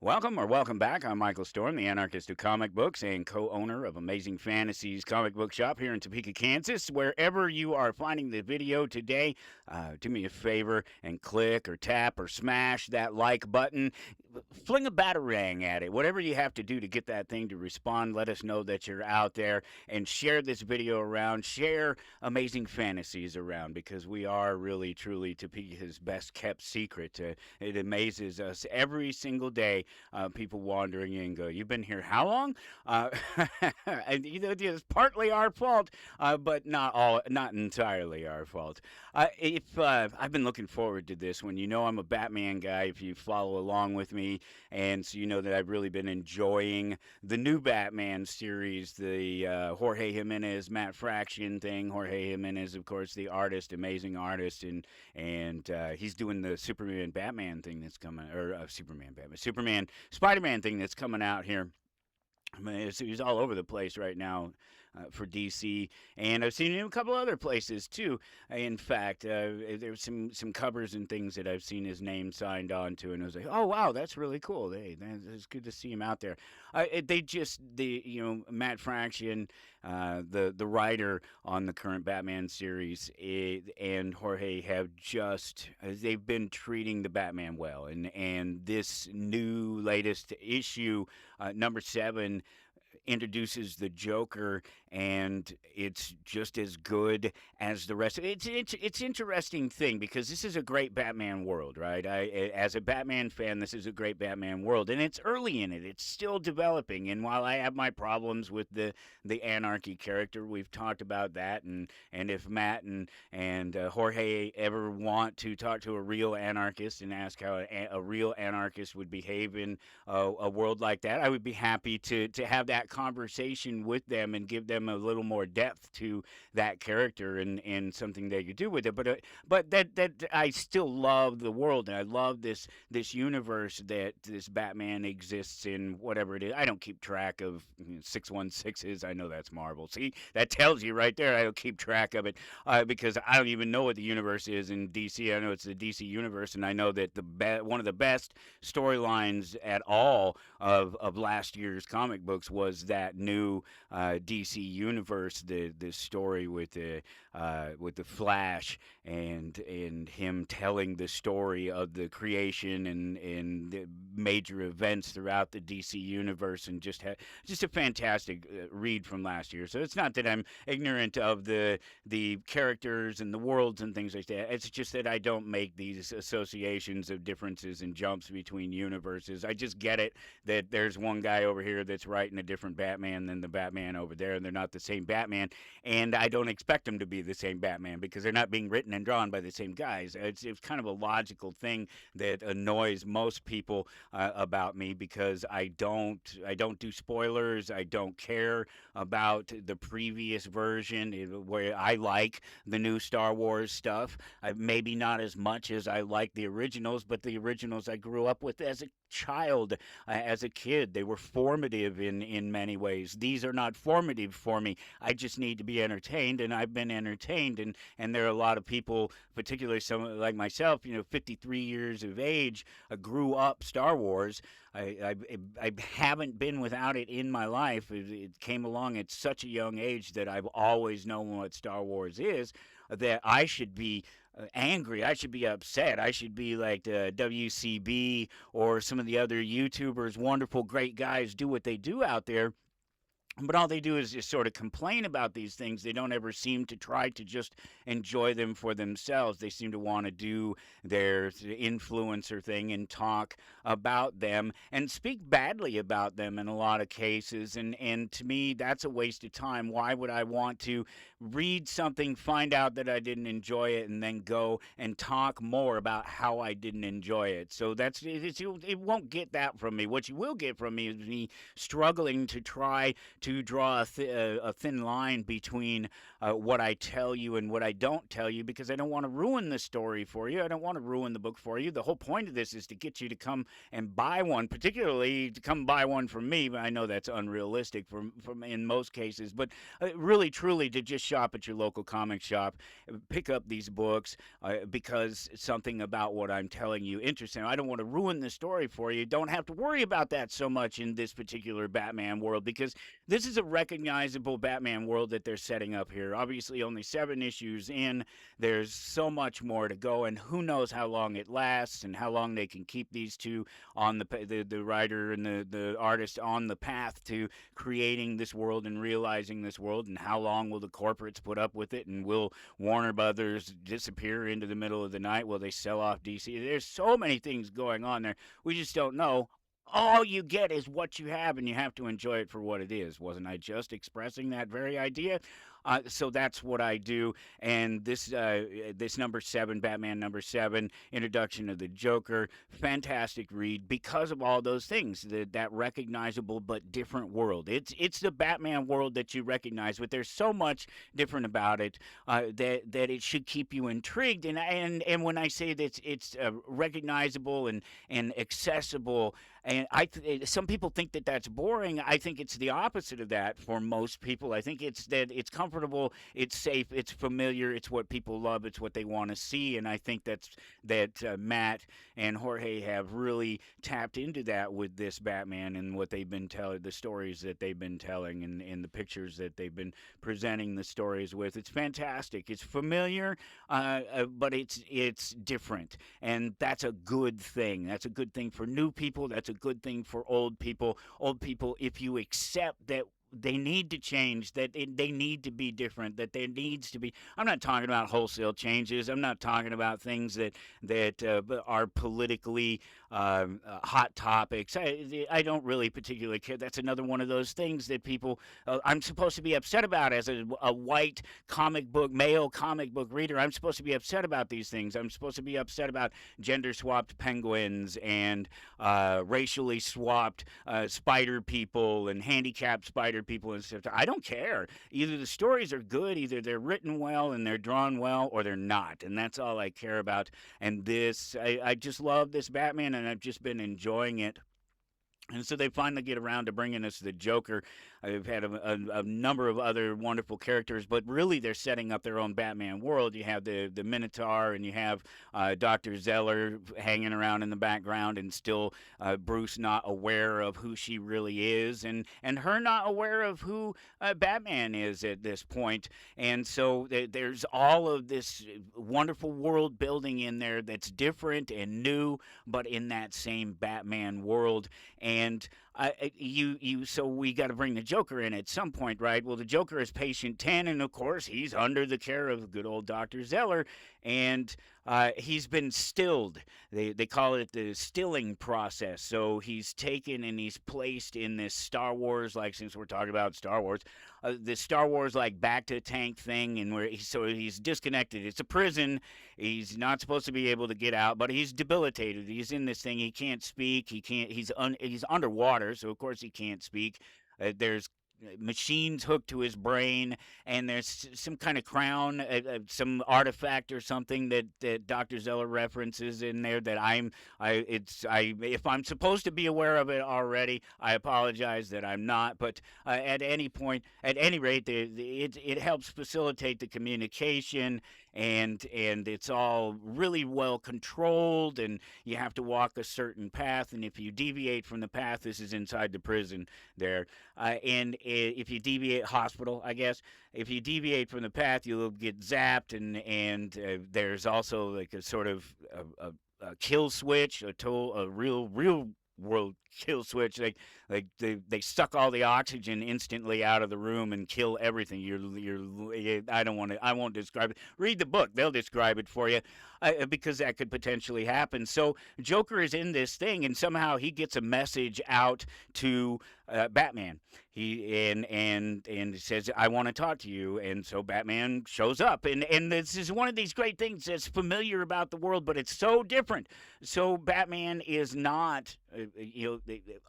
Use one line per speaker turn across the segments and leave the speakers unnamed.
Welcome back. I'm Michael Storm, the Anarchist of comic books and co-owner of Amazing Fantasies comic book shop here in Topeka, Kansas. Wherever you are finding the video today, do me a favor and click or tap or smash that like button. Fling a batarang at it. Whatever you have to do to get that thing to respond, let us know that you're out there and share this video around. Share Amazing Fantasies around because we are really, truly Topeka's best kept secret. It amazes us every single day. People wandering in and go, "You've been here how long?" Uh, and it's partly our fault, but not entirely our fault. If I've been looking forward to this one, I'm a Batman guy. If you follow along with me, and so you know that I've really been enjoying the new Batman series, the Jorge Jimenez Matt Fraction thing. Jorge Jimenez, of course, the artist, amazing artist, and he's doing the Superman Batman thing that's coming, or Superman Spider-Man thing that's coming out here. I mean, he's all over the place right now for DC, and I've seen him in a couple other places too. In fact, there's some covers and things that I've seen his name signed on to, and I was like, oh wow, that's really cool. It's good to see him out there. Matt Fraction, the writer on the current Batman series, and Jorge have they've been treating the Batman well, and this new latest issue, number 7, introduces the Joker, and it's just as good as the rest. It's interesting thing because this is a great Batman world, right? As a Batman fan, this is a great Batman world, and it's early in it. It's still developing, and while I have my problems with the Anarchy character, we've talked about that, and if Matt and Jorge ever want to talk to a real anarchist and ask how a real anarchist would behave in a world like that, I would be happy to have that conversation with them and give them a little more depth to that character and something they could do with it. But that I still love the world, and I love this universe that this Batman exists in. Whatever it is, I don't keep track of 616s. I know that's Marvel. See, that tells you right there. I don't keep track of it because I don't even know what the universe is in DC. I know it's the DC universe, and I know that one of the best storylines at all of last year's comic books was that new DC universe, the story with the Flash and him telling the story of the creation and the major events throughout the DC universe, and just a fantastic read from last year. So it's not that I'm ignorant of the characters and the worlds and things like that. It's just that I don't make these associations of differences and jumps between universes. I just get it that there's one guy over here that's writing a different Batman than the Batman over there, and they're not the same Batman, and I don't expect them to be the same Batman because they're not being written and drawn by the same guys. It's kind of a logical thing that annoys most people about me because I don't do spoilers. I don't care about the previous version where I like the new Star Wars stuff. Maybe not as much as I like the originals, but the originals I grew up with as a child, as a kid. They were formative in many ways. These are not formative for me. I just need to be entertained, and I've been entertained. And there are a lot of people, particularly some like myself, 53 years of age, grew up Star Wars. I haven't been without it in my life. It came along at such a young age that I've always known what Star Wars is, that I should be angry. I should be upset. I should be like the WCB or some of the other YouTubers, wonderful, great guys, do what they do out there. But all they do is just sort of complain about these things. They don't ever seem to try to just enjoy them for themselves. They seem to want to do their influencer thing and talk about them and speak badly about them in a lot of cases. And to me, that's a waste of time. Why would I want to read something, find out that I didn't enjoy it, and then go and talk more about how I didn't enjoy it? So it won't get that from me. What you will get from me is me struggling to try to draw a thin line between what I tell you and what I don't tell you, because I don't want to ruin the story for you. I don't want to ruin the book for you. The whole point of this is to get you to come and buy one, particularly to come buy one from me. I know that's unrealistic from in most cases, but really, truly, to just shop at your local comic shop, pick up these books because something about what I'm telling you interesting. I don't want to ruin the story for you. Don't have to worry about that so much in this particular Batman world, because this is a recognizable Batman world that they're setting up here. Obviously, only 7 issues in. There's so much more to go, and who knows how long it lasts and how long they can keep these two on the writer and the artist on the path to creating this world and realizing this world, and how long will the corporates put up with it, and will Warner Brothers disappear into the middle of the night? Will they sell off DC? There's so many things going on there. We just don't know. All you get is what you have, and you have to enjoy it for what it is. Wasn't I just expressing that very idea? So that's what I do. And this number 7, Batman number 7, introduction of the Joker, fantastic read because of all those things. That recognizable but different world. It's the Batman world that you recognize, but there's so much different about it that it should keep you intrigued. And when I say that it's recognizable and accessible. And some people think that that's boring. I think it's the opposite of that for most people. I think it's that it's comfortable, it's safe, it's familiar, it's what people love, it's what they want to see. And I think that Matt and Jorge have really tapped into that with this Batman and what they've been telling, the stories that they've been telling, and the pictures that they've been presenting the stories with. It's fantastic. It's familiar, but it's different, and that's a good thing. That's a good thing for new people. That's a good thing for old people. Old people, if you accept that they need to change, that they need to be different, that there needs to be. I'm not talking about wholesale changes. I'm not talking about things that are politically hot topics. I don't really particularly care. That's another one of those things that people I'm supposed to be upset about as a white male comic book reader. I'm supposed to be upset about these things. I'm supposed to be upset about gender swapped penguins and racially swapped spider people and handicapped spider people and stuff. I don't care. Either the stories are good, either they're written well and they're drawn well, or they're not. And that's all I care about. And I just love this Batman, and I've just been enjoying it. And so they finally get around to bringing us the Joker. I've had a number of other wonderful characters, but really they're setting up their own Batman world. You have the Minotaur, and you have Dr. Zeller hanging around in the background, and still Bruce not aware of who she really is, and her not aware of who Batman is at this point. And so there's all of this wonderful world building in there that's different and new, but in that same Batman world. And so we got to bring the Joker in at some point, right? Well, the Joker is patient 10, and of course he's under the care of good old Dr. Zeller, and he's been stilled. They call it the stilling process. So he's taken and he's placed in this Star Wars, like, since we're talking about Star Wars, the Star Wars like back to tank thing, and he's disconnected. It's a prison. He's not supposed to be able to get out, but he's debilitated. He's in this thing. He can't speak. He's underwater, so of course he can't speak. There's machines hooked to his brain, and there's some kind of crown, some artifact or something that Dr. Zeller references in there that if I'm supposed to be aware of it already, I apologize that I'm not. But at any rate, it helps facilitate the communication, and it's all really well controlled, and you have to walk a certain path, and if you deviate from the path, this is inside the prison there, and if you deviate, hospital, I guess, if you deviate from the path, you'll get zapped, and there's also like a sort of a kill switch, a real world kill switch. They suck all the oxygen instantly out of the room and kill everything. I won't describe it. Read the book; they'll describe it for you. because that could potentially happen. So Joker is in this thing, and somehow he gets a message out to Batman. He says, "I want to talk to you." And so Batman shows up, and this is one of these great things that's familiar about the world, but it's so different. So Batman is not,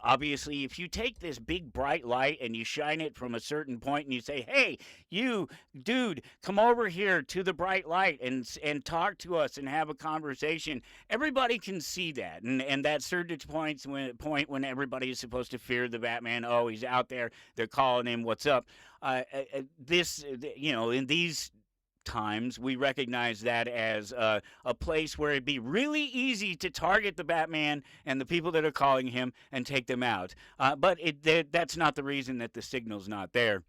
obviously, if you take this big bright light and you shine it from a certain point, and you say, "Hey, you dude, come over here to the bright light and talk to us and have a conversation," everybody can see that, and that certain point when everybody is supposed to fear the Batman. Oh, he's out there. They're calling him. What's up? This, in these times, we recognize that as a place where it'd be really easy to target the Batman and the people that are calling him and take them out. But that's not the reason that the signal's not there.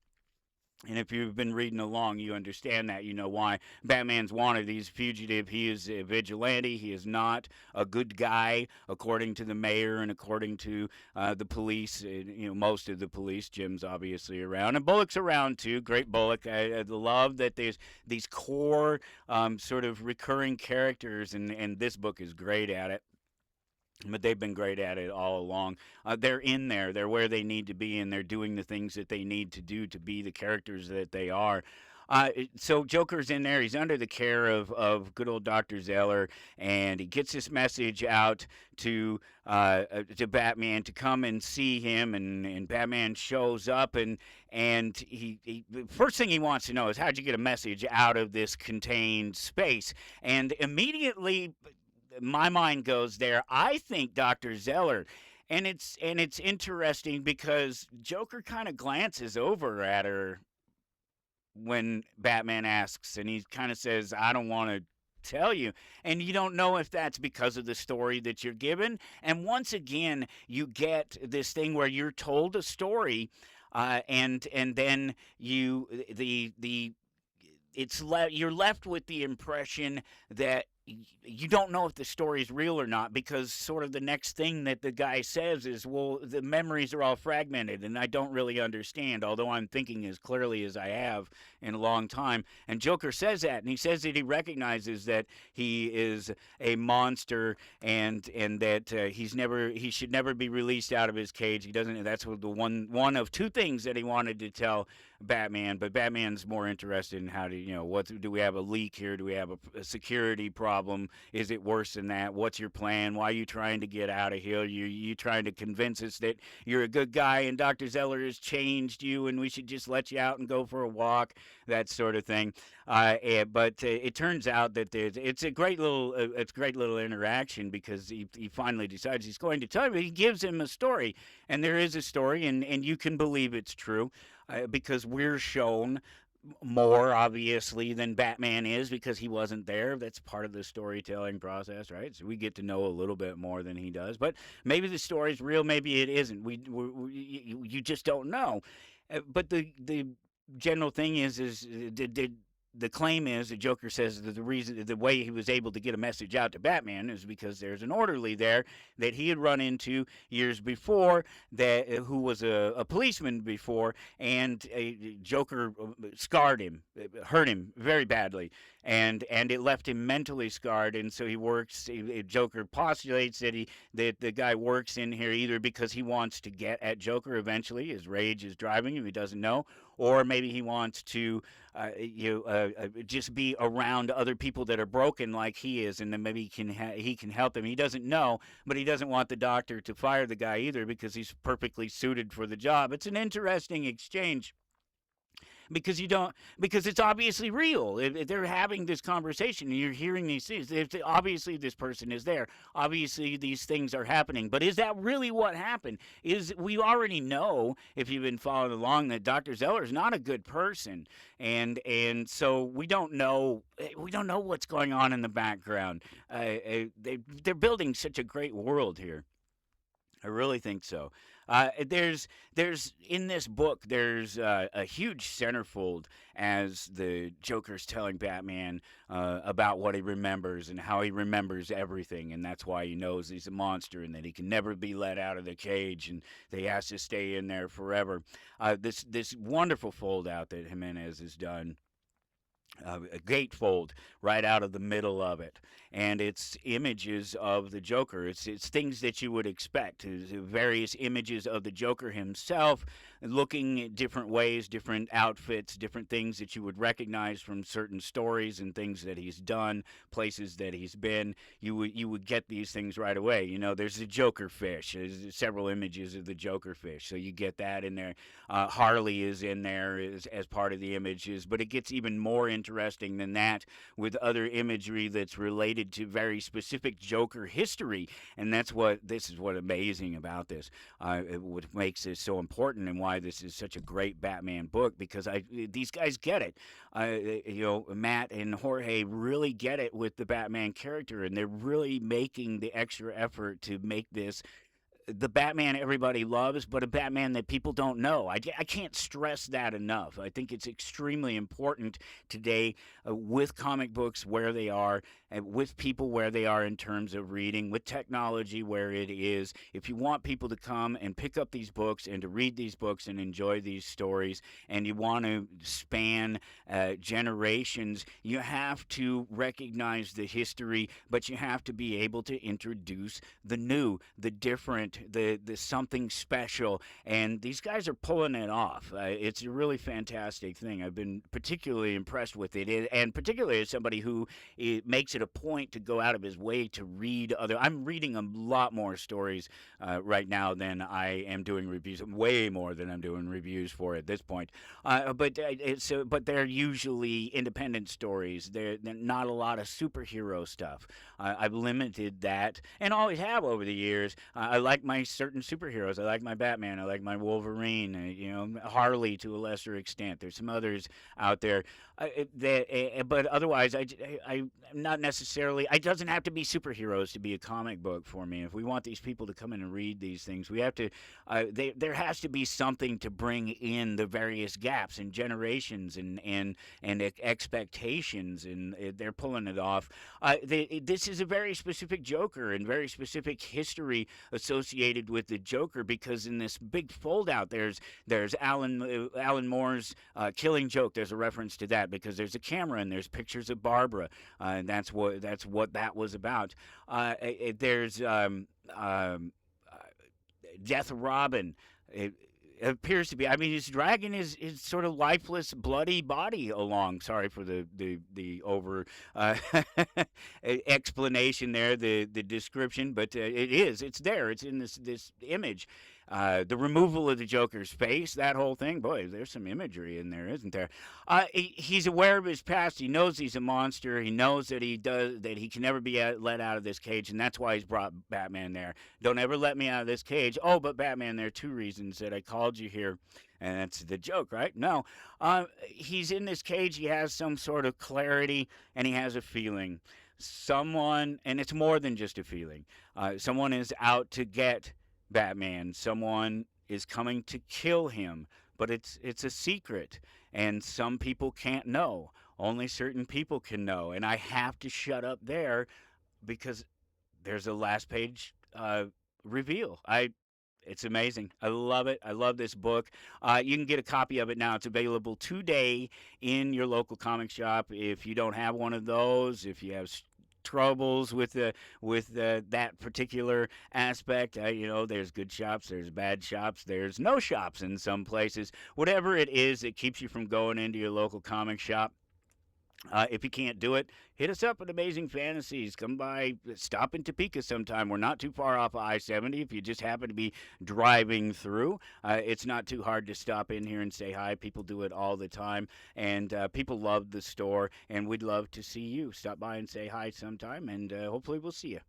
And if you've been reading along, you understand that. You know why Batman's wanted. He's fugitive. He is a vigilante. He is not a good guy, according to the mayor and according to the police. Most of the police. Jim's obviously around, and Bullock's around too. Great Bullock. I love that there's these core sort of recurring characters, and this book is great at it. But they've been great at it all along. They're in there. They're where they need to be, and they're doing the things that they need to do to be the characters that they are. So Joker's in there. He's under the care of good old Dr. Zeller, and he gets this message out to Batman to come and see him, and Batman shows up, and he first thing he wants to know is, how'd you get a message out of this contained space? And immediately my mind goes there. I think Dr. Zeller, and it's interesting because Joker kind of glances over at her when Batman asks, and he kind of says, "I don't want to tell you." And you don't know if that's because of the story that you're given. And once again, you get this thing where you're told a story, and then you're left with the impression that you don't know if the story is real or not, because sort of the next thing that the guy says is, well, the memories are all fragmented and I don't really understand, although I'm thinking as clearly as I have in a long time. And Joker says that, and he says that he recognizes that he is a monster, and that he should never be released out of his cage. He doesn't. That's the one of two things that he wanted to tell Batman, but Batman's more interested in how to, what do we have a leak here? Do we have a security problem? Is it worse than that? What's your plan? Why are you trying to get out of here? You trying to convince us that you're a good guy and Dr. Zeller has changed you and we should just let you out and go for a walk, that sort of thing. But it turns out that it's a great little interaction, because he finally decides he's going to tell him. He gives him a story, and there is a story, and you can believe it's true. Because we're shown more, obviously, than Batman is, because he wasn't there. That's part of the storytelling process, right? So we get to know a little bit more than he does. But maybe the story's real, maybe it isn't. You just don't know. But the general thing is the claim is, the Joker says that the way he was able to get a message out to Batman is because there's an orderly there that he had run into years before, who was a policeman before, and Joker scarred him, hurt him very badly, and it left him mentally scarred. And so he works. Joker postulates that the guy works in here either because he wants to get at Joker eventually. His rage is driving him. He doesn't know. Or maybe he wants to just be around other people that are broken like he is, and then maybe he can help them. He doesn't know, but he doesn't want the doctor to fire the guy either, because he's perfectly suited for the job. It's an interesting exchange. Because it's obviously real. If they're having this conversation and you're hearing these things, obviously this person is there. Obviously these things are happening. But is that really what happened? We already know, if you've been following along, that Dr. Zeller is not a good person, and so we don't know what's going on in the background. They're building such a great world here. I really think so. There's in this book, there's a huge centerfold as the Joker's telling Batman about what he remembers and how he remembers everything, and that's why he knows he's a monster and that he can never be let out of the cage, and that he has to stay in there forever. This wonderful fold out that Jimenez has done a gatefold right out of the middle of it, and it's images of the Joker. It's things that you would expect. It's various images of the Joker himself, looking at different ways, different outfits, different things that you would recognize from certain stories and things that he's done, places that he's been. You would get these things right away. You know, there's the Joker fish. There's several images of the Joker fish, so you get that in there. Harley is in there as part of the images, but it gets even more interesting than that with other imagery that's related to very specific Joker history, and this is what amazing about this. What makes this so important and why this is such a great Batman book, because these guys get it. Matt and Jorge really get it with the Batman character, and they're really making the extra effort to make this the Batman everybody loves, but a Batman that people don't know. I can't stress that enough. I think it's extremely important today with comic books where they are, and with people where they are in terms of reading, with technology where it is. If you want people to come and pick up these books and to read these books and enjoy these stories, and you want to span generations, you have to recognize the history, but you have to be able to introduce the new, the different, the something special, and these guys are pulling it off. It's a really fantastic thing. I've been particularly impressed with it, and particularly as somebody who makes it a point to go out of his way to read other. I'm reading a lot more stories right now than I am doing reviews. Way more than I'm doing reviews for at this point. But they're usually independent stories. They're not a lot of superhero stuff. I've limited that, and always have over the years. I like my certain superheroes. I like my Batman. I like my Wolverine. Harley to a lesser extent. There's some others out there. But otherwise, I'm not necessarily. It doesn't have to be superheroes to be a comic book for me. If we want these people to come in and read these things, we have to. There has to be something to bring in the various gaps and generations and expectations, and they're pulling it off. This is a very specific Joker and very specific history associated with the Joker, because in this big fold out, there's Alan Moore's Killing Joke. There's a reference to that because there's a camera and there's pictures of Barbara, and that's what that was about. There's Death Robin. It appears to be. I mean, he's dragging his sort of lifeless, bloody body along. Sorry for the over explanation there, the description, but it's there. It's in this image. The removal of the Joker's face, that whole thing. Boy, there's some imagery in there, isn't there? He's aware of his past. He knows he's a monster. He knows that he can never be let out of this cage, and that's why he's brought Batman there. Don't ever let me out of this cage. Oh, but Batman, there are two reasons that I called you here. And that's the joke, right? No. He's in this cage. He has some sort of clarity, and he has a feeling. Someone, and it's more than just a feeling. Someone is out to get Batman. Someone is coming to kill him, but it's a secret, and some people can't know. Only certain people can know, and I have to shut up there because there's a last page reveal. It's amazing. I love it. I love this book. You can get a copy of it now. It's available today in your local comic shop. If you don't have one of those, if you have troubles with that particular aspect, there's good shops, there's bad shops, there's no shops in some places. Whatever it is that keeps you from going into your local comic shop, if you can't do it, hit us up at Amazing Fantasies. Come by, stop in Topeka sometime. We're not too far off of I-70. If you just happen to be driving through, it's not too hard to stop in here and say hi. People do it all the time, and people love the store, and we'd love to see you. Stop by and say hi sometime, and hopefully we'll see you.